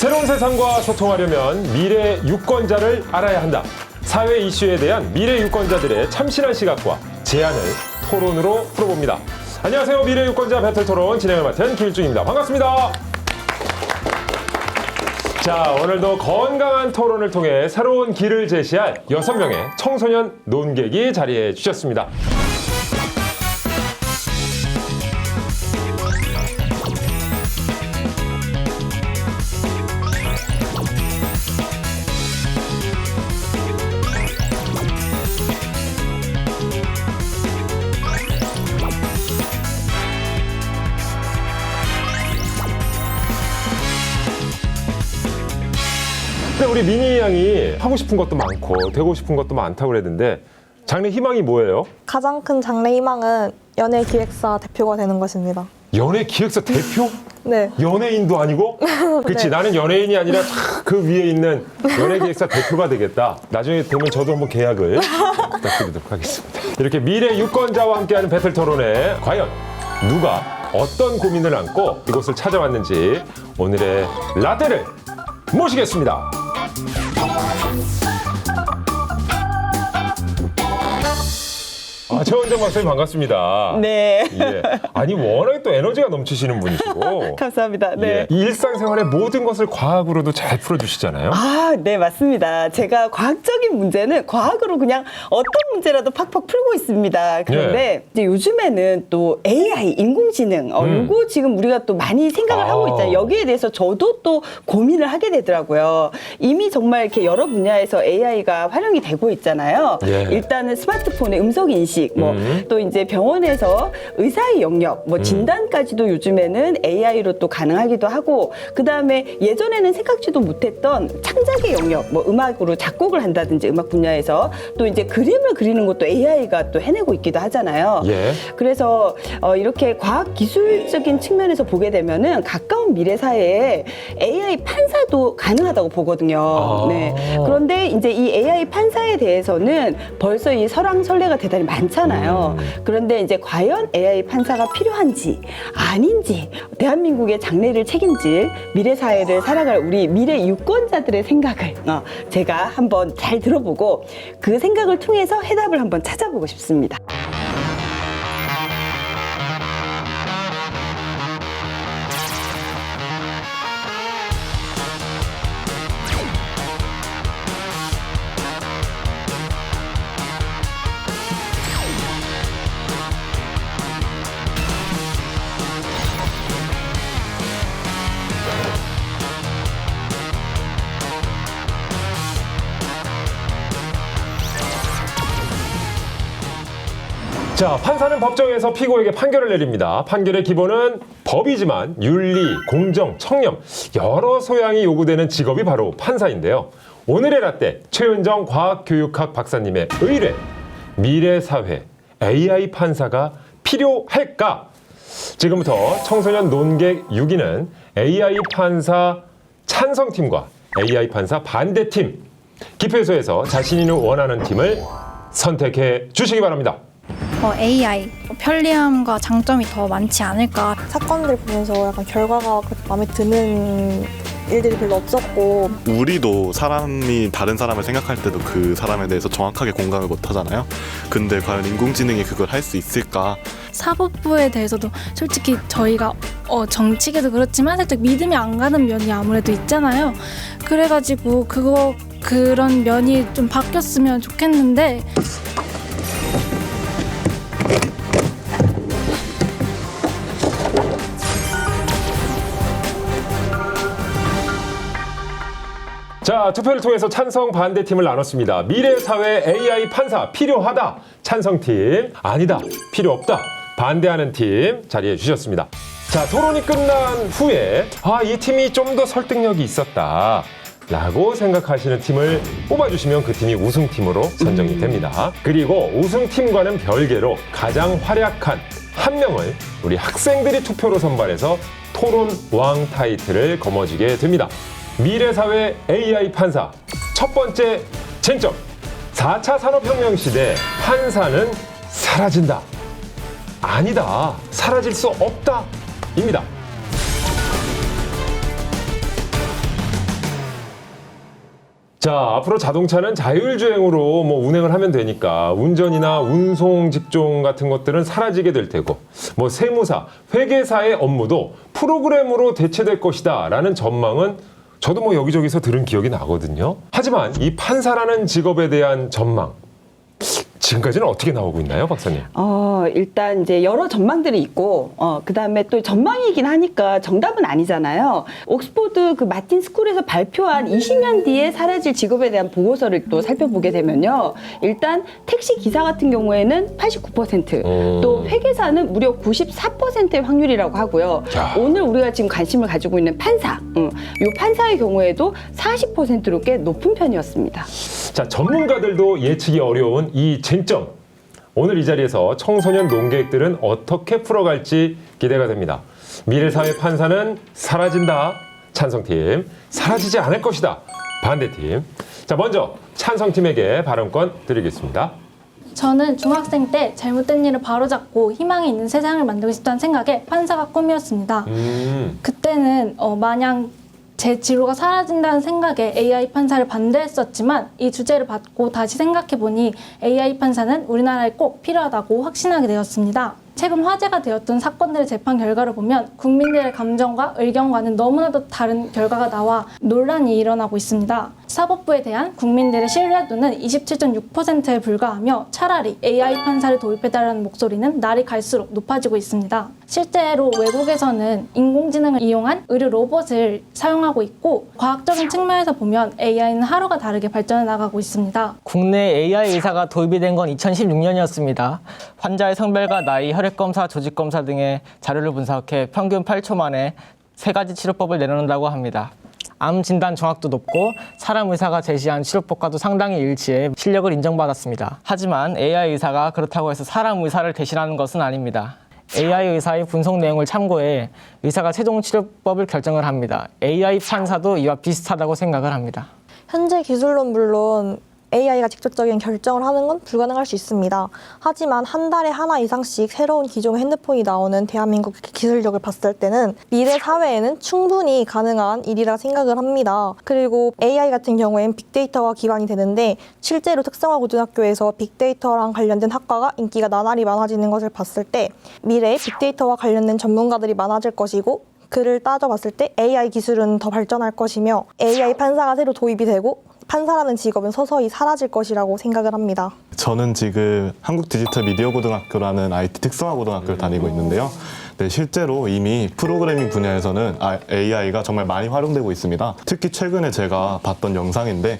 새로운 세상과 소통하려면 미래 유권자를 알아야 한다. 사회 이슈에 대한 미래 유권자들의 참신한 시각과 제안을 토론으로 풀어봅니다. 안녕하세요. 미래 유권자 배틀 토론 진행을 맡은 김일중입니다. 반갑습니다. 자, 오늘도 건강한 토론을 통해 새로운 길을 제시할 6명의 청소년 논객이 자리해 주셨습니다. 근데 우리 미니 양이 하고 싶은 것도 많고 되고 싶은 것도 많다고 그랬는데 장래 희망이 뭐예요? 가장 큰 장래 희망은 연예기획사 대표가 되는 것입니다. 연예기획사 대표? 네. 연예인도 아니고? 그치, 네. 나는 연예인이 아니라 그 위에 있는 연예기획사 대표가 되겠다. 나중에 되면 저도 한번 계약을 부탁드리도록 하겠습니다. 이렇게 미래 유권자와 함께하는 배틀 토론에 과연 누가 어떤 고민을 안고 이곳을 찾아왔는지 오늘의 라떼를 모시겠습니다. 최원정 박사님 반갑습니다. 네. 예. 아니 워낙에 또 에너지가 넘치시는 분이시고 감사합니다. 네. 예. 이 일상생활의 모든 것을 과학으로도 잘 풀어주시잖아요. 아, 네, 맞습니다. 제가 과학적인 문제는 과학으로 그냥 어떤 문제라도 팍팍 풀고 있습니다. 그런데 이제 요즘에는 또 AI, 인공지능, 이거 지금 우리가 또 많이 생각을 하고 있잖아요. 여기에 대해서 저도 또 고민을 하게 되더라고요. 이미 정말 이렇게 여러 분야에서 AI가 활용이 되고 있잖아요. 예. 일단은 스마트폰의 음성 인식, 또 이제 병원에서 의사의 영역, 진단까지도 요즘에는 AI로 또 가능하기도 하고, 그 다음에 예전에는 생각지도 못했던 창작의 영역, 음악으로 작곡을 한다든지 음악 분야에서 또 이제 그림을 그리는 것도 AI가 또 해내고 있기도 하잖아요. 예. 그래서 이렇게 과학 기술적인 측면에서 보게 되면은 가까운 미래 사회에 AI 판사도 가능하다고 보거든요. 네. 그런데 이제 이 AI 판사에 대해서는 벌써 이 설왕설래가 대단히 많잖아요. 그런데 이제 과연 AI 판사가 필요한지 아닌지, 대한민국의 장래를 책임질 미래 사회를 살아갈 우리 미래 유권자들의 생각을 제가 한번 잘 들어보고 그 생각을 통해서 해답을 한번 찾아보고 싶습니다. 자, 판사는 법정에서 피고에게 판결을 내립니다. 판결의 기본은 법이지만 윤리, 공정, 청렴 여러 소양이 요구되는 직업이 바로 판사인데요. 오늘의 라떼 최은정 과학교육학 박사님의 의뢰, 미래사회 AI 판사가 필요할까? 지금부터 청소년 논객 6위는 AI 판사 찬성팀과 AI 판사 반대팀, 기표소에서 자신이 원하는 팀을 선택해 주시기 바랍니다. AI 편리함과 장점이 더 많지 않을까. 사건들 보면서 약간 결과가 그렇게 마음에 드는 일들이 별로 없었고, 우리도 사람이 다른 사람을 생각할 때도 그 사람에 대해서 정확하게 공감을 못 하잖아요. 근데 과연 인공지능이 그걸 할 수 있을까? 사법부에 대해서도 솔직히 저희가 정치계도 그렇지만 살짝 믿음이 안 가는 면이 아무래도 있잖아요. 그래가지고 그런 면이 좀 바뀌었으면 좋겠는데. 자, 투표를 통해서 찬성 반대팀을 나눴습니다. 미래사회 AI 판사 필요하다. 찬성팀 아니다. 필요 없다. 반대하는 팀 자리해 주셨습니다. 자, 토론이 끝난 후에 이 팀이 좀 더 설득력이 있었다 라고 생각하시는 팀을 뽑아주시면 그 팀이 우승팀으로 선정이 됩니다. 그리고 우승팀과는 별개로 가장 활약한 한 명을 우리 학생들이 투표로 선발해서 토론 왕 타이틀을 거머쥐게 됩니다. 미래사회 AI 판사 첫 번째 쟁점, 4차 산업혁명 시대 판사는 사라진다. 아니다. 사라질 수 없다. 입니다. 자, 앞으로 자동차는 자율주행으로 뭐 운행을 하면 되니까 운전이나 운송 직종 같은 것들은 사라지게 될 테고 뭐 세무사, 회계사의 업무도 프로그램으로 대체될 것이다 라는 전망은 저도 뭐 여기저기서 들은 기억이 나거든요. 하지만 이 판사라는 직업에 대한 전망 지금까지는 어떻게 나오고 있나요, 박사님? 일단 이제 여러 전망들이 있고, 그 다음에 또 전망이긴 하니까 정답은 아니잖아요. 옥스포드 그 마틴 스쿨에서 발표한 20년 뒤에 사라질 직업에 대한 보고서를 또 살펴보게 되면요. 일단 택시 기사 같은 경우에는 89%, 또 회계사는 무려 94%의 확률이라고 하고요. 야. 오늘 우리가 지금 관심을 가지고 있는 판사, 이 판사의 경우에도 40%로 꽤 높은 편이었습니다. 자, 전문가들도 예측이 어려운 이 쟁점. 오늘 이 자리에서 청소년 논객들은 어떻게 풀어갈지 기대가 됩니다. 미래사회 판사는 사라진다. 찬성팀. 사라지지 않을 것이다. 반대팀. 자, 먼저 찬성팀에게 발언권 드리겠습니다. 저는 중학생 때 잘못된 일을 바로잡고 희망이 있는 세상을 만들고 싶다는 생각에 판사가 꿈이었습니다. 그때는 마냥 제 진로가 사라진다는 생각에 AI 판사를 반대했었지만 이 주제를 받고 다시 생각해보니 AI 판사는 우리나라에 꼭 필요하다고 확신하게 되었습니다. 최근 화제가 되었던 사건들의 재판 결과를 보면 국민들의 감정과 의견과는 너무나도 다른 결과가 나와 논란이 일어나고 있습니다. 사법부에 대한 국민들의 신뢰도는 27.6%에 불과하며 차라리 AI 판사를 도입해달라는 목소리는 날이 갈수록 높아지고 있습니다. 실제로 외국에서는 인공지능을 이용한 의료 로봇을 사용하고 있고 과학적인 측면에서 보면 AI는 하루가 다르게 발전해 나가고 있습니다. 국내 AI 의사가 도입이 된 건 2016년이었습니다. 환자의 성별과 나이, 혈액검사, 조직검사 등의 자료를 분석해 평균 8초 만에 3가지 치료법을 내놓는다고 합니다. 암 진단 정확도 높고 사람 의사가 제시한 치료법과도 상당히 일치해 실력을 인정받았습니다. 하지만 AI 의사가 그렇다고 해서 사람 의사를 대신하는 것은 아닙니다. AI 의사의 분석 내용을 참고해 의사가 최종 치료법을 결정을 합니다. AI 판사도 이와 비슷하다고 생각을 합니다. 현재 기술론 물론 AI가 직접적인 결정을 하는 건 불가능할 수 있습니다. 하지만 한 달에 하나 이상씩 새로운 기종의 핸드폰이 나오는 대한민국 기술력을 봤을 때는 미래 사회에는 충분히 가능한 일이라 생각을 합니다. 그리고 AI 같은 경우엔 빅데이터가 기반이 되는데 실제로 특성화 고등학교에서 빅데이터랑 관련된 학과가 인기가 나날이 많아지는 것을 봤을 때 미래에 빅데이터와 관련된 전문가들이 많아질 것이고 그를 따져봤을 때 AI 기술은 더 발전할 것이며 AI 판사가 새로 도입이 되고 판사라는 직업은 서서히 사라질 것이라고 생각을 합니다. 저는 지금 한국디지털미디어고등학교라는 IT 특성화 고등학교를 다니고 있는데요. 네, 실제로 이미 프로그래밍 분야에서는 AI가 정말 많이 활용되고 있습니다. 특히 최근에 제가 봤던 영상인데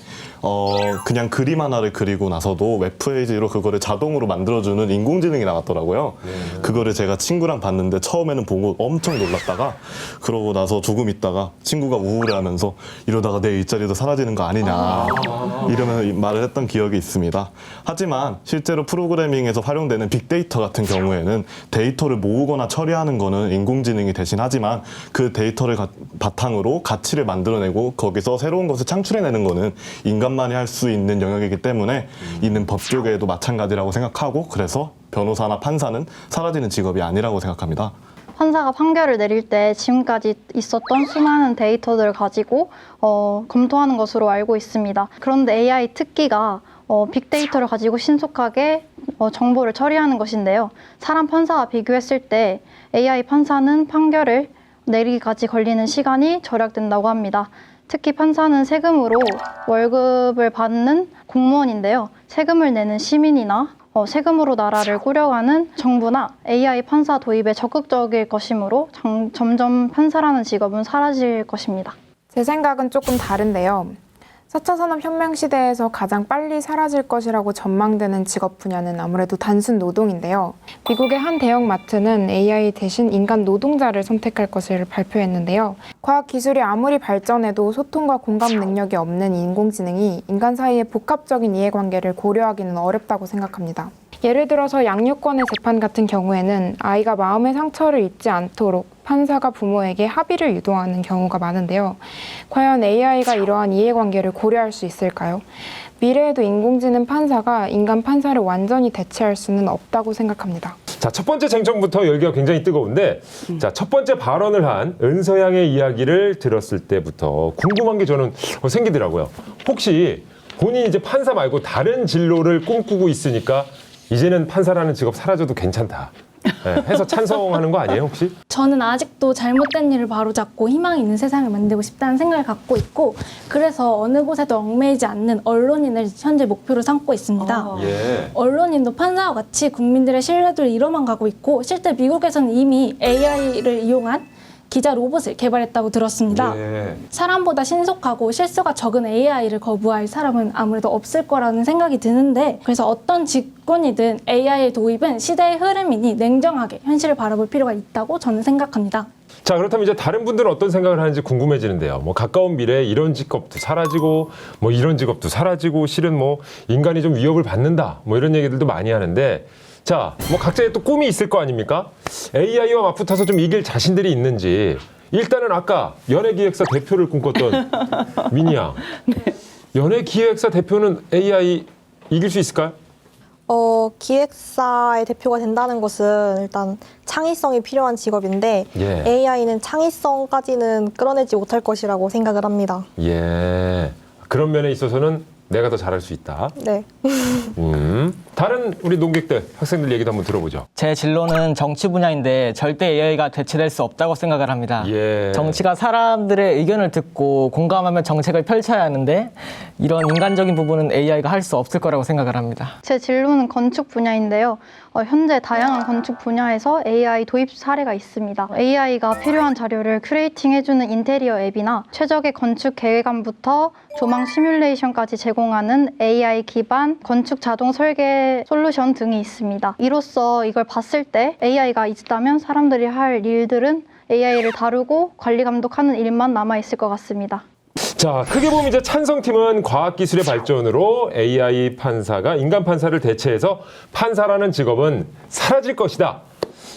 그냥 그림 하나를 그리고 나서도 웹페이지로 그거를 자동으로 만들어주는 인공지능이 나왔더라고요. 그거를 제가 친구랑 봤는데 처음에는 보고 엄청 놀랐다가 그러고 나서 조금 있다가 친구가 우울해하면서 이러다가 내 일자리도 사라지는 거 아니냐 이러면 말을 했던 기억이 있습니다. 하지만 실제로 프로그래밍에서 활용되는 빅데이터 같은 경우에는 데이터를 모으거나 처리하는 거는 인공지능이 대신하지만 그 데이터를 바탕으로 가치를 만들어내고 거기서 새로운 것을 창출해내는 거는 인간만이 할 수 있는 영역이기 때문에 이는 법조계에도 마찬가지라고 생각하고 그래서 변호사나 판사는 사라지는 직업이 아니라고 생각합니다. 판사가 판결을 내릴 때 지금까지 있었던 수많은 데이터들을 가지고 검토하는 것으로 알고 있습니다. 그런데 AI 특기가 빅데이터를 가지고 신속하게 정보를 처리하는 것인데요. 사람 판사와 비교했을 때 AI 판사는 판결을 내리기까지 걸리는 시간이 절약된다고 합니다. 특히 판사는 세금으로 월급을 받는 공무원인데요. 세금을 내는 시민이나 세금으로 나라를 꾸려가는 정부나 AI 판사 도입에 적극적일 것이므로 점점 판사라는 직업은 사라질 것입니다. 제 생각은 조금 다른데요. 4차 산업혁명 시대에서 가장 빨리 사라질 것이라고 전망되는 직업 분야는 아무래도 단순 노동인데요. 미국의 한 대형마트는 AI 대신 인간 노동자를 선택할 것을 발표했는데요. 과학기술이 아무리 발전해도 소통과 공감 능력이 없는 인공지능이 인간 사이의 복합적인 이해관계를 고려하기는 어렵다고 생각합니다. 예를 들어서 양육권의 재판 같은 경우에는 아이가 마음의 상처를 입지 않도록 판사가 부모에게 합의를 유도하는 경우가 많은데요. 과연 AI가 이러한 이해관계를 고려할 수 있을까요? 미래에도 인공지능 판사가 인간 판사를 완전히 대체할 수는 없다고 생각합니다. 자, 첫 번째 쟁점부터 열기가 굉장히 뜨거운데, 자, 첫 번째 발언을 한 은서양의 이야기를 들었을 때부터 궁금한 게 저는 생기더라고요. 혹시 본인이 이제 판사 말고 다른 진로를 꿈꾸고 있으니까 이제는 판사라는 직업 사라져도 괜찮다. 네, 해서 찬성하는 거 아니에요, 혹시? 저는 아직도 잘못된 일을 바로잡고 희망이 있는 세상을 만들고 싶다는 생각을 갖고 있고, 그래서 어느 곳에도 얽매이지 않는 언론인을 현재 목표로 삼고 있습니다. 예. 언론인도 판사와 같이 국민들의 신뢰도를 잃어만 가고 있고, 실제 미국에서는 이미 AI를 이용한 기자 로봇을 개발했다고 들었습니다. 예. 사람보다 신속하고 실수가 적은 AI를 거부할 사람은 아무래도 없을 거라는 생각이 드는데, 그래서 어떤 직군이든 AI의 도입은 시대의 흐름이니 냉정하게 현실을 바라볼 필요가 있다고 저는 생각합니다. 자, 그렇다면 이제 다른 분들은 어떤 생각을 하는지 궁금해지는데요. 뭐 가까운 미래에 이런 직업도 사라지고 뭐 이런 직업도 사라지고 실은 뭐 인간이 좀 위협을 받는다 뭐 이런 얘기들도 많이 하는데, 자, 뭐 각자의 또 꿈이 있을 거 아닙니까? AI와 맞붙어서 좀 이길 자신들이 있는지. 일단은 아까 연예기획사 대표를 꿈꿨던 미니 양. 연예기획사 대표는 AI 이길 수 있을까요? 기획사의 대표가 된다는 것은 일단 창의성이 필요한 직업인데 예. AI는 창의성까지는 끌어내지 못할 것이라고 생각을 합니다. 예. 그런 면에 있어서는 내가 더 잘할 수 있다. 네. 다른 우리 농객들, 학생들 얘기도 한번 들어보죠. 제 진로는 정치 분야인데 절대 AI가 대체될 수 없다고 생각을 합니다. 예. 정치가 사람들의 의견을 듣고 공감하며 정책을 펼쳐야 하는데 이런 인간적인 부분은 AI가 할 수 없을 거라고 생각을 합니다. 제 진로는 건축 분야인데요. 현재 다양한 건축 분야에서 AI 도입 사례가 있습니다. AI가 필요한 자료를 큐레이팅 해주는 인테리어 앱이나 최적의 건축 계획안부터 조망 시뮬레이션까지 제공하는 AI 기반 건축 자동 설계 솔루션 등이 있습니다. 이로써 이걸 봤을 때 AI가 있다면 사람들이 할 일들은 AI를 다루고 관리 감독하는 일만 남아있을 것 같습니다. 자, 크게 보면 이제 찬성팀은 과학기술의 발전으로 AI 판사가 인간 판사를 대체해서 판사라는 직업은 사라질 것이다.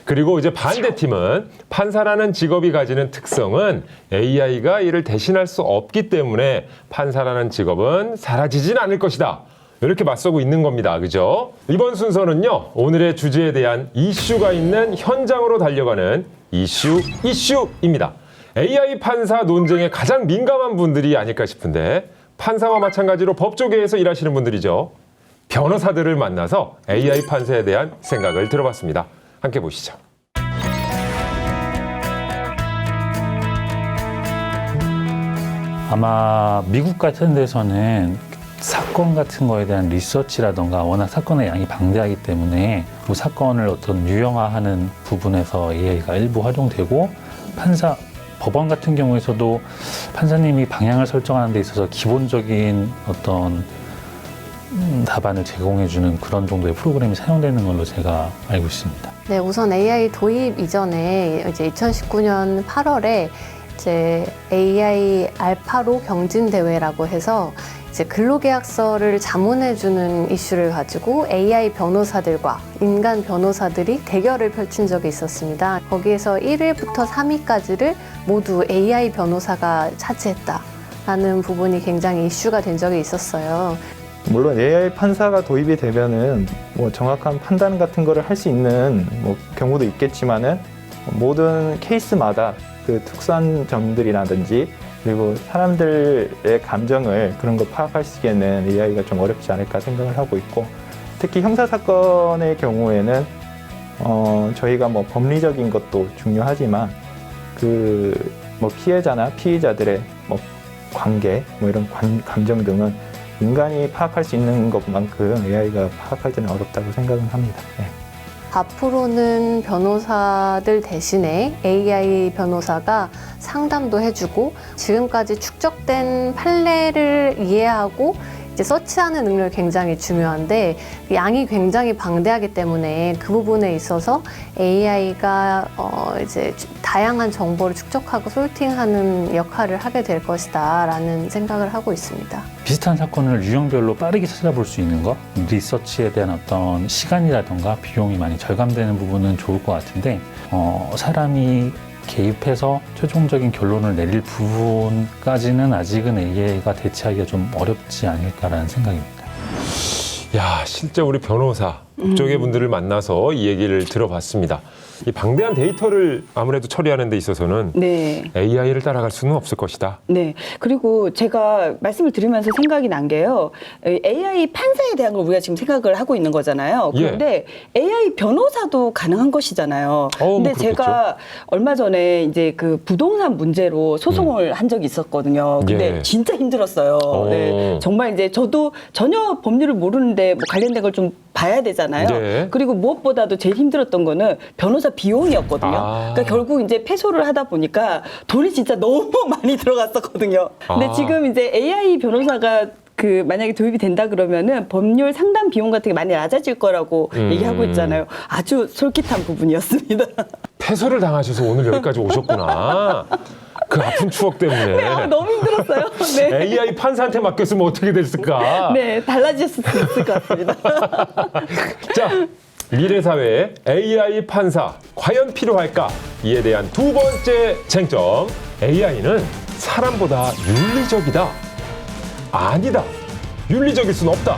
그리고 이제 반대팀은 판사라는 직업이 가지는 특성은 AI가 이를 대신할 수 없기 때문에 판사라는 직업은 사라지진 않을 것이다. 이렇게 맞서고 있는 겁니다. 그죠? 이번 순서는요, 오늘의 주제에 대한 이슈가 있는 현장으로 달려가는 이슈입니다. AI 판사 논쟁에 가장 민감한 분들이 아닐까 싶은데, 판사와 마찬가지로 법조계에서 일하시는 분들이죠. 변호사들을 만나서 AI 판사에 대한 생각을 들어봤습니다. 함께 보시죠. 아마 미국 같은 데서는 사건 같은 거에 대한 리서치라던가 워낙 사건의 양이 방대하기 때문에 그 사건을 어떤 유형화하는 부분에서 AI가 일부 활용되고, 법원 같은 경우에서도 판사님이 방향을 설정하는 데 있어서 기본적인 어떤 답안을 제공해주는 그런 정도의 프로그램이 사용되는 걸로 제가 알고 있습니다. 네, 우선 AI 도입 이전에 이제 2019년 8월에 이제 AI 알파로 경진 대회라고 해서 이제 근로계약서를 자문해주는 이슈를 가지고 AI 변호사들과 인간 변호사들이 대결을 펼친 적이 있었습니다. 거기에서 1위부터 3위까지를 모두 AI 변호사가 차지했다라는 부분이 굉장히 이슈가 된 적이 있었어요. 물론 AI 판사가 도입이 되면은 뭐 정확한 판단 같은 거를 할 수 있는 뭐 경우도 있겠지만은 모든 케이스마다 그 특수한 점들이라든지 그리고 사람들의 감정을 그런 거 파악하시기에는 AI가 좀 어렵지 않을까 생각을 하고 있고, 특히 형사 사건의 경우에는 저희가 뭐 법리적인 것도 중요하지만 그 뭐 피해자나 피의자들의 뭐 관계 뭐 이런 감정 등은 인간이 파악할 수 있는 것만큼 AI가 파악하기는 어렵다고 생각은 합니다. 네. 앞으로는 변호사들 대신에 AI 변호사가 상담도 해주고 지금까지 축적된 판례를 이해하고 이제 서치하는 능력이 굉장히 중요한데 양이 굉장히 방대하기 때문에 그 부분에 있어서 AI가 이제 다양한 정보를 축적하고 소팅하는 역할을 하게 될 것이다라는 생각을 하고 있습니다. 비슷한 사건을 유형별로 빠르게 찾아볼 수 있는 것, 리서치에 대한 어떤 시간이라던가 비용이 많이 절감되는 부분은 좋을 것 같은데, 사람이 개입해서 최종적인 결론을 내릴 부분까지는 아직은 AI가 대체하기가 좀 어렵지 않을까라는 생각입니다. 야, 실제 우리 변호사 국적의 분들을 만나서 이 얘기를 들어봤습니다. 이 방대한 데이터를 아무래도 처리하는 데 있어서는 네. AI를 따라갈 수는 없을 것이다. 네. 그리고 제가 말씀을 들으면서 생각이 난 게요. AI 판사에 대한 걸 우리가 지금 생각을 하고 있는 거잖아요. 그런데 AI 변호사도 가능한 것이잖아요. 근데 그렇겠죠. 제가 얼마 전에 이제 그 부동산 문제로 소송을 한 적이 있었거든요. 근데 예. 진짜 힘들었어요. 네. 정말 이제 저도 전혀 법률을 모르는데 뭐 관련된 걸 좀 봐야 되잖아요. 네. 그리고 무엇보다도 제일 힘들었던 거는 변호사 비용이었거든요. 그러니까 결국 이제 패소를 하다 보니까 돈이 진짜 너무 많이 들어갔었거든요. 근데 지금 이제 AI 변호사가 만약에 도입이 된다 그러면은 법률 상담 비용 같은 게 많이 낮아질 거라고 얘기하고 있잖아요. 아주 솔깃한 부분이었습니다. 패소를 당하셔서 오늘 여기까지 오셨구나. 그 아픈 추억 때문에. 네, 너무 힘들었어요. 네. AI 판사한테 맡겼으면 어떻게 됐을까? 네, 달라졌을 수 있을 것 같습니다. 자, 미래 사회에 AI 판사 과연 필요할까? 이에 대한 두 번째 쟁점. AI는 사람보다 윤리적이다. 아니다. 윤리적일 수는 없다.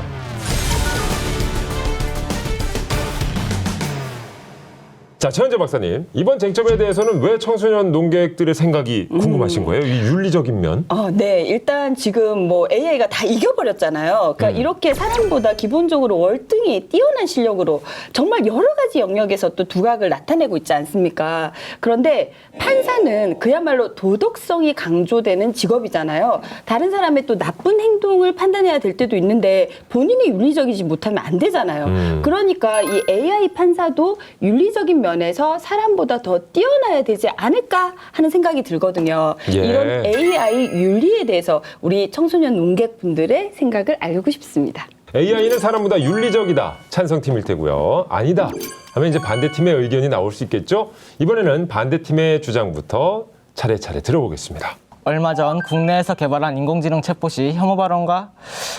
자, 최현재 박사님, 이번 쟁점에 대해서는 왜 청소년 농객들의 생각이 궁금하신 거예요? 이 윤리적인 면? 네. 일단 지금 뭐 AI가 다 이겨버렸잖아요. 그러니까 이렇게 사람보다 기본적으로 월등히 뛰어난 실력으로 정말 여러 가지 영역에서 또 두각을 나타내고 있지 않습니까? 그런데 판사는 그야말로 도덕성이 강조되는 직업이잖아요. 다른 사람의 또 나쁜 행동을 판단해야 될 때도 있는데 본인이 윤리적이지 못하면 안 되잖아요. 그러니까 이 AI 판사도 윤리적인 면에서 사람보다 더 뛰어나야 되지 않을까 하는 생각이 들거든요. 예. 이런 AI 윤리에 대해서 우리 청소년 농객분들의 생각을 알고 싶습니다. AI는 사람보다 윤리적이다. 찬성팀일 테고요. 아니다 하면 이제 반대팀의 의견이 나올 수 있겠죠? 이번에는 반대팀의 주장부터 차례차례 들어보겠습니다. 얼마 전 국내에서 개발한 인공지능 챗봇이 혐오 발언과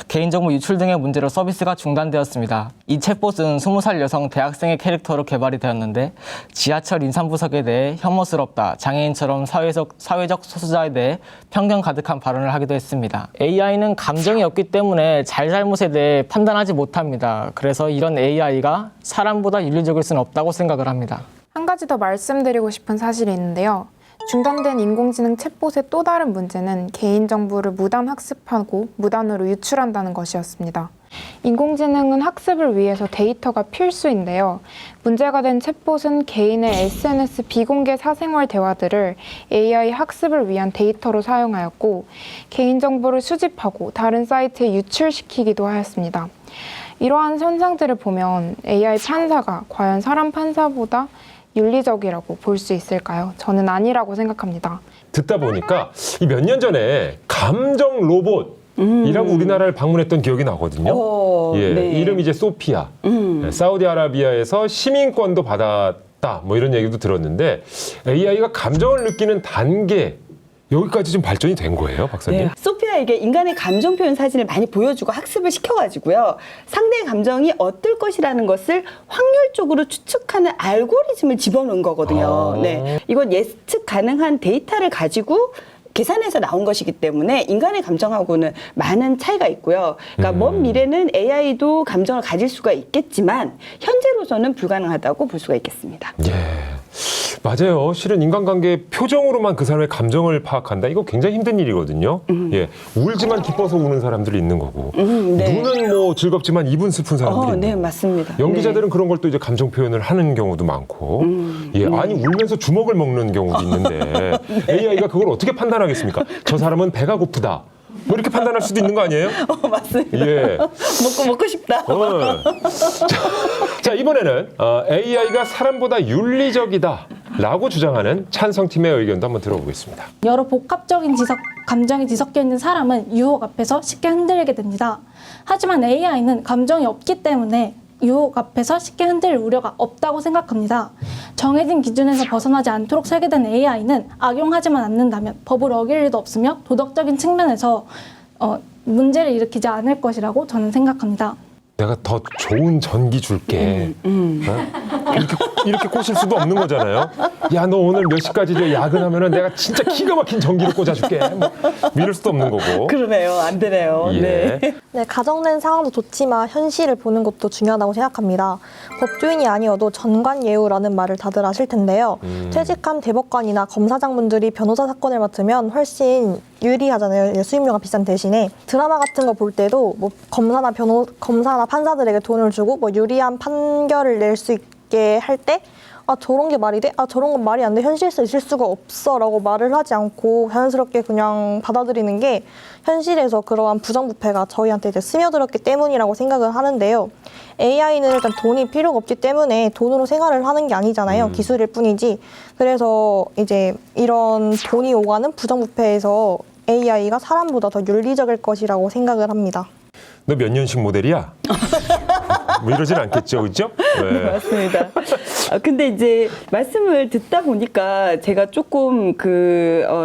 개인정보 유출 등의 문제로 서비스가 중단되었습니다. 이 챗봇은 20살 여성 대학생의 캐릭터로 개발이 되었는데 지하철 인산부석에 대해 혐오스럽다, 장애인처럼 사회적 소수자에 대해 편견 가득한 발언을 하기도 했습니다. AI는 감정이 없기 때문에 잘잘못에 대해 판단하지 못합니다. 그래서 이런 AI가 사람보다 윤리적일 수는 없다고 생각을 합니다. 한 가지 더 말씀드리고 싶은 사실이 있는데요. 중단된 인공지능 챗봇의 또 다른 문제는 개인정보를 무단 학습하고 무단으로 유출한다는 것이었습니다. 인공지능은 학습을 위해서 데이터가 필수인데요. 문제가 된 챗봇은 개인의 SNS 비공개 사생활 대화들을 AI 학습을 위한 데이터로 사용하였고 개인정보를 수집하고 다른 사이트에 유출시키기도 하였습니다. 이러한 현상들을 보면 AI 판사가 과연 사람 판사보다 윤리적이라고 볼 수 있을까요? 저는 아니라고 생각합니다. 듣다 보니까 이 몇 년 전에 감정 로봇이라고 우리나라를 방문했던 기억이 나거든요. 예, 네. 이름이 이제 소피아. 사우디아라비아에서 시민권도 받았다. 뭐 이런 얘기도 들었는데 AI가 감정을 느끼는 단계 여기까지 좀 발전이 된 거예요, 박사님? 네. 소피아에게 인간의 감정 표현 사진을 많이 보여주고 학습을 시켜가지고요. 상대의 감정이 어떨 것이라는 것을 확률적으로 추측하는 알고리즘을 집어넣은 거거든요. 네. 이건 예측 가능한 데이터를 가지고 계산해서 나온 것이기 때문에 인간의 감정하고는 많은 차이가 있고요. 그러니까 먼 미래는 AI도 감정을 가질 수가 있겠지만 현재로서는 불가능하다고 볼 수가 있겠습니다. 예. 맞아요. 실은 인간관계의 표정으로만 그 사람의 감정을 파악한다. 이거 굉장히 힘든 일이거든요. 예, 울지만 기뻐서 우는 사람들이 있는 거고 네. 눈은 뭐 즐겁지만 입은 슬픈 사람들이 있는 네, 거고. 맞습니다. 연기자들은 그런 걸 또 이제 감정 표현을 하는 경우도 많고 예, 아니 울면서 주먹을 먹는 경우도 있는데 AI가 그걸 어떻게 판단하겠습니까? 저 사람은 배가 고프다. 뭐 이렇게 판단할 수도 있는 거 아니에요? 맞습니다. 예. 먹고 싶다. 자, 이번에는 AI가 사람보다 윤리적이다라고 주장하는 찬성팀의 의견도 한번 들어보겠습니다. 여러 복합적인 감정이 뒤섞여 있는 사람은 유혹 앞에서 쉽게 흔들리게 됩니다. 하지만 AI는 감정이 없기 때문에 유혹 앞에서 쉽게 흔들릴 우려가 없다고 생각합니다. 정해진 기준에서 벗어나지 않도록 설계된 AI는 악용하지만 않는다면 법을 어길 일도 없으며 도덕적인 측면에서 문제를 일으키지 않을 것이라고 저는 생각합니다. 내가 더 좋은 전기 줄게. 이렇게 꼬실 수도 없는 거잖아요. 야, 너 오늘 몇 시까지 야근하면은 내가 진짜 기가 막힌 전기를 꽂아줄게. 뭐 이럴 수도 없는 거고. 그러네요. 안 되네요. 예. 네. 네, 가정된 상황도 좋지만 현실을 보는 것도 중요하다고 생각합니다. 법조인이 아니어도 전관예우라는 말을 다들 아실 텐데요. 퇴직한 대법관이나 검사장분들이 변호사 사건을 맡으면 훨씬 유리하잖아요. 수임료가 비싼 대신에 드라마 같은 거 볼 때도 뭐 검사나 판사들에게 돈을 주고 뭐 유리한 판결을 낼 수 있게 할 때 아, 저런 게 말이 돼? 아, 저런 건 말이 안 돼. 현실에서 있을 수가 없어. 라고 말을 하지 않고 자연스럽게 그냥 받아들이는 게 현실에서 그러한 부정부패가 저희한테 이제 스며들었기 때문이라고 생각을 하는데요. AI는 일단 돈이 필요가 없기 때문에 돈으로 생활을 하는 게 아니잖아요. 기술일 뿐이지. 그래서 이제 이런 돈이 오가는 부정부패에서 AI가 사람보다 더 윤리적일 것이라고 생각을 합니다. 너 몇 년식 모델이야? 뭐 이러진 않겠죠, 그죠? 네, 맞습니다. 근데 이제 말씀을 듣다 보니까 제가 조금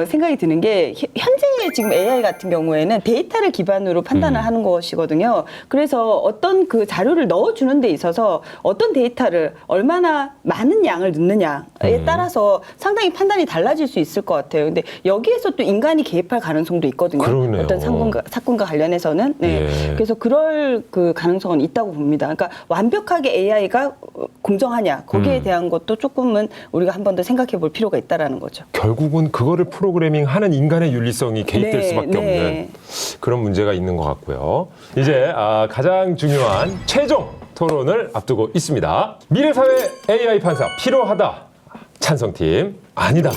생각이 드는 게 현재 지금 AI 같은 경우에는 데이터를 기반으로 판단을 하는 것이거든요. 그래서 어떤 그 자료를 넣어주는 데 있어서 어떤 데이터를 얼마나 많은 양을 넣느냐에 따라서 상당히 판단이 달라질 수 있을 것 같아요. 근데 여기에서 또 인간이 개입할 가능성도 있거든요. 그러네요. 어떤 사건과 관련해서는. 네. 예. 그래서 그럴 그 가능성은 있다고 봅니다. 그러니까 완벽하게 AI가 공정하냐 거기에 대한 것도 조금은 우리가 한 번 더 생각해 볼 필요가 있다라는 거죠. 결국은 그거를 프로그래밍하는 인간의 윤리성이 개입될 네, 수밖에 네. 없는 그런 문제가 있는 것 같고요. 이제 가장 중요한 최종 토론을 앞두고 있습니다. 미래사회 AI 판사 필요하다. 찬성팀 아니다.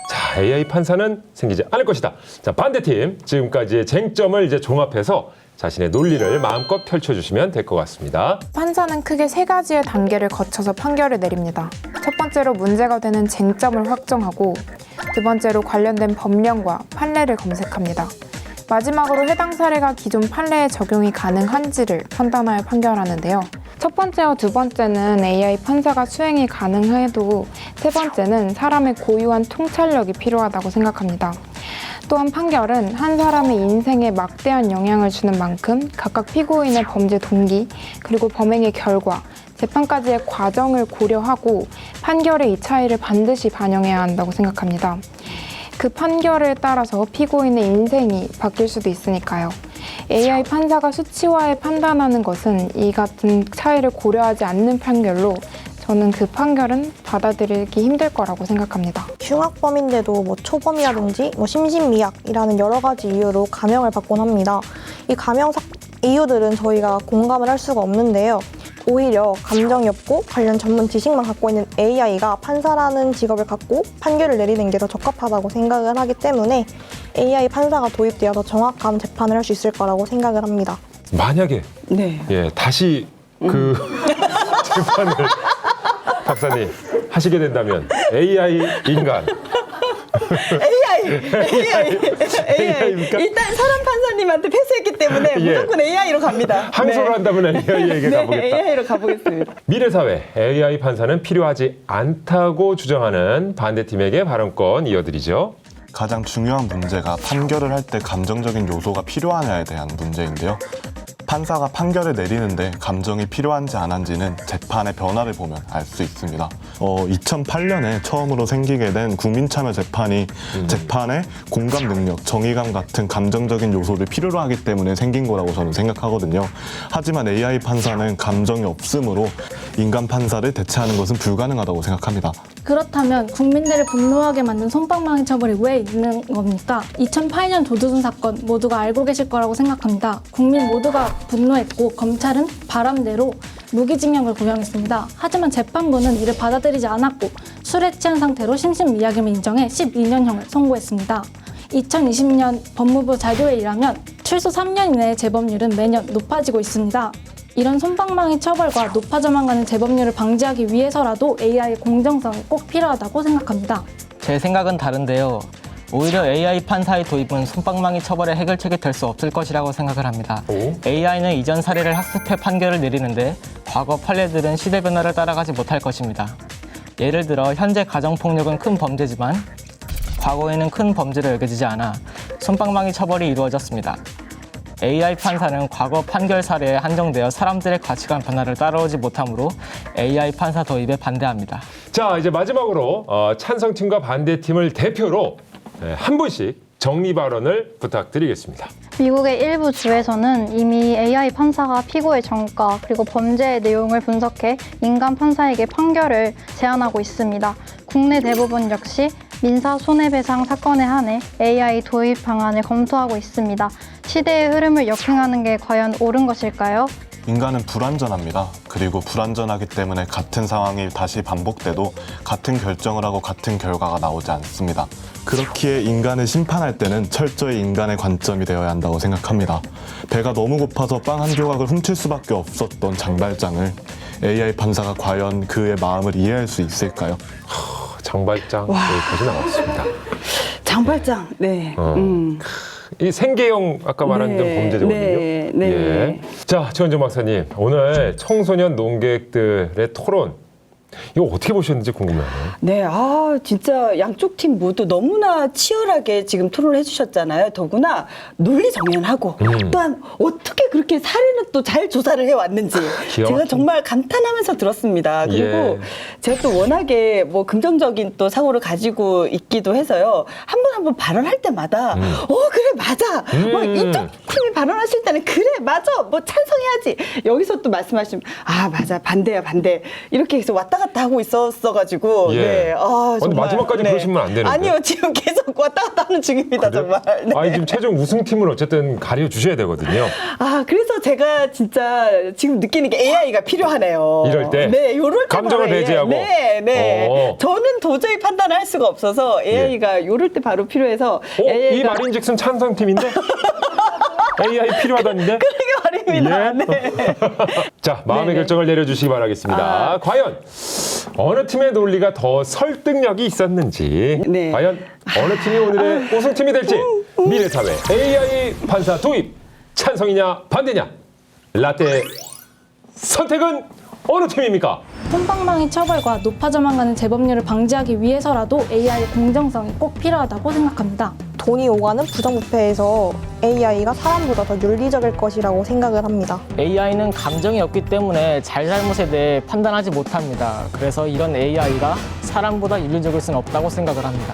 자, AI 판사는 생기지 않을 것이다. 자, 반대팀 지금까지의 쟁점을 이제 종합해서 자신의 논리를 마음껏 펼쳐주시면 될 것 같습니다. 판사는 크게 세 가지의 단계를 거쳐서 판결을 내립니다. 첫 번째로 문제가 되는 쟁점을 확정하고, 두 번째로 관련된 법령과 판례를 검색합니다. 마지막으로 해당 사례가 기존 판례에 적용이 가능한지를 판단하여 판결하는데요. 첫 번째와 두 번째는 AI 판사가 수행이 가능해도 세 번째는 사람의 고유한 통찰력이 필요하다고 생각합니다. 또한 판결은 한 사람의 인생에 막대한 영향을 주는 만큼 각각 피고인의 범죄 동기, 그리고 범행의 결과, 재판까지의 과정을 고려하고 판결의 이 차이를 반드시 반영해야 한다고 생각합니다. 그 판결에 따라서 피고인의 인생이 바뀔 수도 있으니까요. AI 판사가 수치화해 판단하는 것은 이 같은 차이를 고려하지 않는 판결로 저는 그 판결은 받아들이기 힘들 거라고 생각합니다. 흉악범인데도 뭐 초범이라든지 뭐 심신미약이라는 여러 가지 이유로 감형을 받곤 합니다. 이 감형 이유들은 저희가 공감을 할 수가 없는데요. 오히려 감정이 없고 관련 전문 지식만 갖고 있는 AI가 판사라는 직업을 갖고 판결을 내리는 게 더 적합하다고 생각을 하기 때문에 AI 판사가 도입되어 더 정확한 재판을 할 수 있을 거라고 생각을 합니다. 만약에 네. 예, 다시 그 재판을 박사님 하시게 된다면 AI 인간 AI. 일단 사람 판사님한테 패스했기 때문에 예. 무조건 AI로 갑니다. 항소를 한다면 AI에게 가보겠다. AI로 가보겠습니다. 미래사회 AI 판사는 필요하지 않다고 주장하는 반대팀에게 발언권 이어드리죠. 가장 중요한 문제가 판결을 할 때 감정적인 요소가 필요하냐에 대한 문제인데요. 판사가 판결을 내리는데 감정이 필요한지 안 한지는 재판의 변화를 보면 알 수 있습니다. 2008년에 처음으로 생기게 된 국민참여재판이 재판의 공감 능력, 정의감 같은 감정적인 요소를 필요로 하기 때문에 생긴 거라고 저는 생각하거든요. 하지만 AI 판사는 감정이 없으므로 인간 판사를 대체하는 것은 불가능하다고 생각합니다. 그렇다면 국민들을 분노하게 만든 솜방망이 처벌이 왜 있는 겁니까? 2008년 조두순 사건 모두가 알고 계실 거라고 생각합니다. 국민 모두가 분노했고 검찰은 바람대로 무기징역을 구형했습니다. 하지만 재판부는 이를 받아들이지 않았고 술에 취한 상태로 심신미약임을 인정해 12년형을 선고했습니다. 2020년 법무부 자료에 의하면 출소 3년 이내의 재범률은 매년 높아지고 있습니다. 이런 솜방망이 처벌과 높아져만 가는 재범률을 방지하기 위해서라도 AI의 공정성이 꼭 필요하다고 생각합니다. 제 생각은 다른데요. 오히려 AI 판사의 도입은 솜방망이 처벌의 해결책이 될 수 없을 것이라고 생각을 합니다. AI는 이전 사례를 학습해 판결을 내리는데 과거 판례들은 시대 변화를 따라가지 못할 것입니다. 예를 들어 현재 가정폭력은 큰 범죄지만 과거에는 큰 범죄로 여겨지지 않아 솜방망이 처벌이 이루어졌습니다. AI 판사는 과거 판결 사례에 한정되어 사람들의 가치관 변화를 따라오지 못하므로 AI 판사 도입에 반대합니다. 자, 이제 마지막으로 찬성팀과 반대팀을 대표로 한 분씩 정리 발언을 부탁드리겠습니다. 미국의 일부 주에서는 이미 AI 판사가 피고의 전과 그리고 범죄의 내용을 분석해 인간 판사에게 판결을 제안하고 있습니다. 국내 대법원 역시 민사 손해배상 사건에 한해 AI 도입 방안을 검토하고 있습니다. 시대의 흐름을 역행하는 게 과연 옳은 것일까요? 인간은 불완전합니다. 그리고 불완전하기 때문에 같은 상황이 다시 반복돼도 같은 결정을 하고 같은 결과가 나오지 않습니다. 그렇기에 인간을 심판할 때는 철저히 인간의 관점이 되어야 한다고 생각합니다. 배가 너무 고파서 빵 한 조각을 훔칠 수밖에 없었던 장발장을 AI 판사가 과연 그의 마음을 이해할 수 있을까요? 장발장 여기까지 나왔습니다. 장발장, 네. 이 생계형 아까 말한 네, 범죄거든요. 네, 네. 예. 자, 최원정 박사님, 오늘 청소년 논객들의 토론 이거 어떻게 보셨는지 궁금해요. 네, 진짜 양쪽 팀 모두 너무나 치열하게 지금 토론을 해주셨잖아요. 더구나 논리정연하고 또한 어떻게 그렇게 사례는 또 잘 조사를 해왔는지 제가 정말 감탄하면서 들었습니다. 그리고 예. 제가 또 워낙에 뭐 긍정적인 또 사고를 가지고 있기도 해서요. 한 번 발언할 때마다 그래 맞아. 뭐 이쪽 팀이 발언하실 때는 그래 맞아. 뭐 찬성해야지. 여기서 또 말씀하시면 맞아 반대야 반대 이렇게 해서 왔다 갔다 하고 있었어가지고 예. 네. 근데 정말, 마지막까지 그러시면 안 되는데. 아니요 지금 계속 왔다 갔다 하는 중입니다. 정말. 네. 아니 지금 최종 우승팀을 어쨌든 가려 주셔야 되거든요. 그래서 제가 진짜 지금 느끼는 게 AI가 필요하네요. 이럴 때? 네, 요럴 때 감정을 바로 AI. 배제하고? 네. 저는 도저히 판단을 할 수가 없어서 AI가 요럴 때 바로 필요해서 이 말인즉슨 찬성팀인데? AI 필요하다는데? 그러게 말입니다. 네. 자, 마음의 네네. 결정을 내려주시기 바라겠습니다. 과연 어느 팀의 논리가 더 설득력이 있었는지, 네. 과연 어느 팀이 오늘의 우승팀이 될지, 미래사회 AI 판사 도입 찬성이냐 반대냐, 라떼 선택은 어느 팀입니까? 솜방망이 처벌과 높아져만 가는 재범률을 방지하기 위해서라도 AI의 공정성이 꼭 필요하다고 생각합니다. 돈이 오가는 부정부패에서 AI가 사람보다 더 윤리적일 것이라고 생각을 합니다. AI는 감정이 없기 때문에 잘잘못에 대해 판단하지 못합니다. 그래서 이런 AI가 사람보다 윤리적일 수는 없다고 생각을 합니다.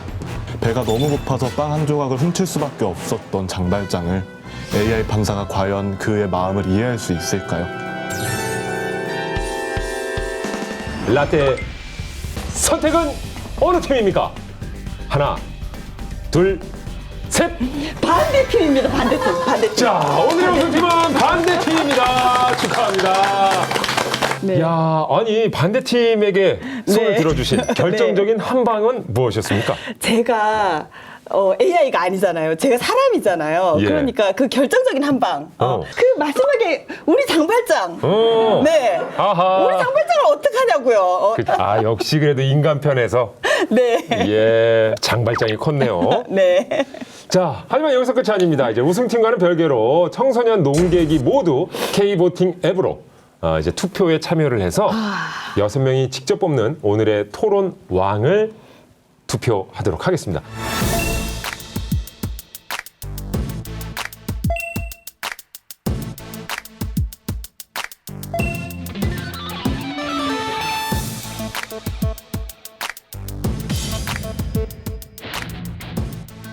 배가 너무 고파서 빵 한 조각을 훔칠 수밖에 없었던 장발장을 AI 판사가 과연 그의 마음을 이해할 수 있을까요? 라떼 선택은 어느 팀입니까? 하나, 둘, 셋. 반대팀입니다. 반대팀. 자, 오늘의 우승팀은 반대팀입니다. 축하합니다. 네. 야, 아니 반대팀에게 손을 네. 들어주신 결정적인 한 방은 무엇이었습니까? 제가 AI가 아니잖아요. 제가 사람이잖아요. 예. 그러니까 그 결정적인 한 방. 그 마지막에 우리 장발장. 네. 아하. 우리 장발장을 어떡하냐고요. 역시 그래도 인간 편에서 네. 예, 장발장이 컸네요. 네. 자, 하지만 여기서 끝이 아닙니다. 이제 우승팀과는 별개로 청소년 논객이 모두 K보팅 앱으로 이제 투표에 참여를 해서 6명이 직접 뽑는 오늘의 토론 왕을 투표하도록 하겠습니다.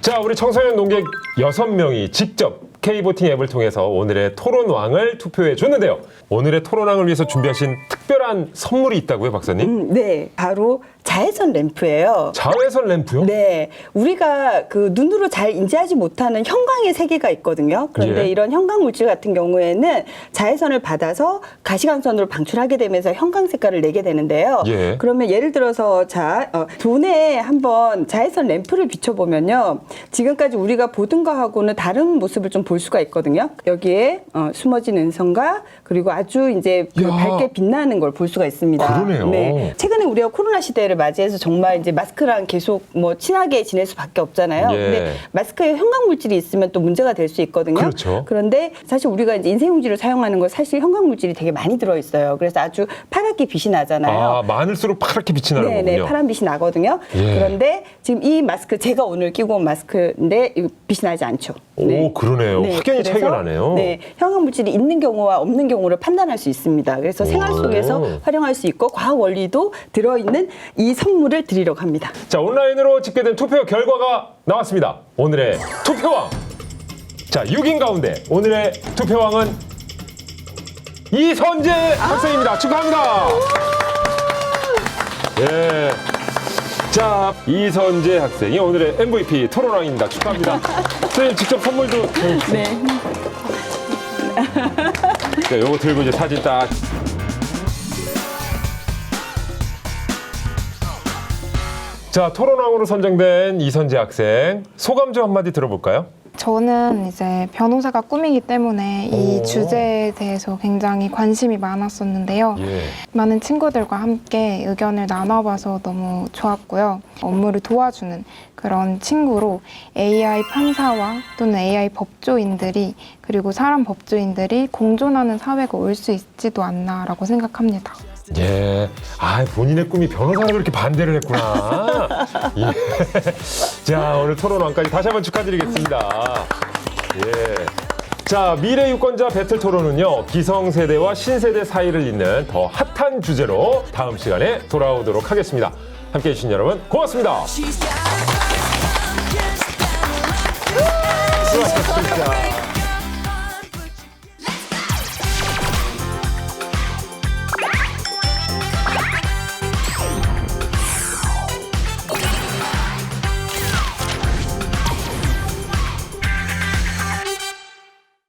자, 우리 청소년 논객 6명이 직접 K보팅 앱을 통해서 오늘의 토론왕을 투표해 줬는데요. 오늘의 토론왕을 위해서 준비하신 특별한 선물이 있다고요, 박사님? 네, 바로 자외선 램프예요. 자외선 램프요? 네, 우리가 그 눈으로 잘 인지하지 못하는 형광의 세계가 있거든요. 그런데 예. 이런 형광 물질 같은 경우에는 자외선을 받아서 가시광선으로 방출하게 되면서 형광 색깔을 내게 되는데요. 예. 그러면 예를 들어서 돈에 한번 자외선 램프를 비춰보면요, 지금까지 우리가 보던 거하고는 다른 모습을 좀 볼 수가 있거든요. 여기에 숨어진 은선과 그리고 아주 이제 그 야. 밝게 빛나는 걸 볼 수가 있습니다. 그러네요. 네. 최근에 우리가 코로나 시대를 시대를 맞이해서 정말 이제 마스크랑 계속 뭐 친하게 지낼 수밖에 없잖아요. 예. 근데 마스크에 형광 물질이 있으면 또 문제가 될 수 있거든요. 그렇죠. 그런데 사실 우리가 이제 인쇄용지를 사용하는 거 사실 형광 물질이 되게 많이 들어 있어요. 그래서 아주 파랗게 빛이 나잖아요. 아, 많을수록 파랗게 빛이 나는 네네, 거군요. 파란 빛이 나거든요. 예. 그런데 지금 이 마스크 제가 오늘 끼고 온 마스크인데 이 빛이 나지 않죠. 오, 그러네요. 확연히 그래서, 차이가 나네요. 네, 형광 물질이 있는 경우와 없는 경우를 판단할 수 있습니다. 그래서 생활 속에서 활용할 수 있고 과학 원리도 들어있는 이 선물을 드리려고 합니다. 자, 온라인으로 집계된 투표 결과가 나왔습니다. 오늘의 투표왕. 자, 6인 가운데 오늘의 투표왕은 이선재 학생입니다. 축하합니다. 예. 자, 이선재 학생이 오늘의 MVP 토론왕입니다. 축하합니다. 선생님 직접 선물도. 네. 자, 요거 들고 이제 사진 딱. 자, 토론왕으로 선정된 이선재 학생 소감 좀 한마디 들어볼까요? 저는 이제 변호사가 꿈이기 때문에 이 주제에 대해서 굉장히 관심이 많았었는데요. 예. 많은 친구들과 함께 의견을 나눠봐서 너무 좋았고요. 업무를 도와주는 그런 친구로 AI 판사와 또는 AI 법조인들이 그리고 사람 법조인들이 공존하는 사회가 올 수 있지도 않나라고 생각합니다. 예. 아, 본인의 꿈이 변호사를 그렇게 반대를 했구나. 예. 자, 오늘 토론왕까지 다시 한번 축하드리겠습니다. 예. 자, 미래 유권자 배틀 토론은요, 기성세대와 신세대 사이를 잇는 더 핫한 주제로 다음 시간에 돌아오도록 하겠습니다. 함께 해주신 여러분, 고맙습니다. 수고하셨습니다.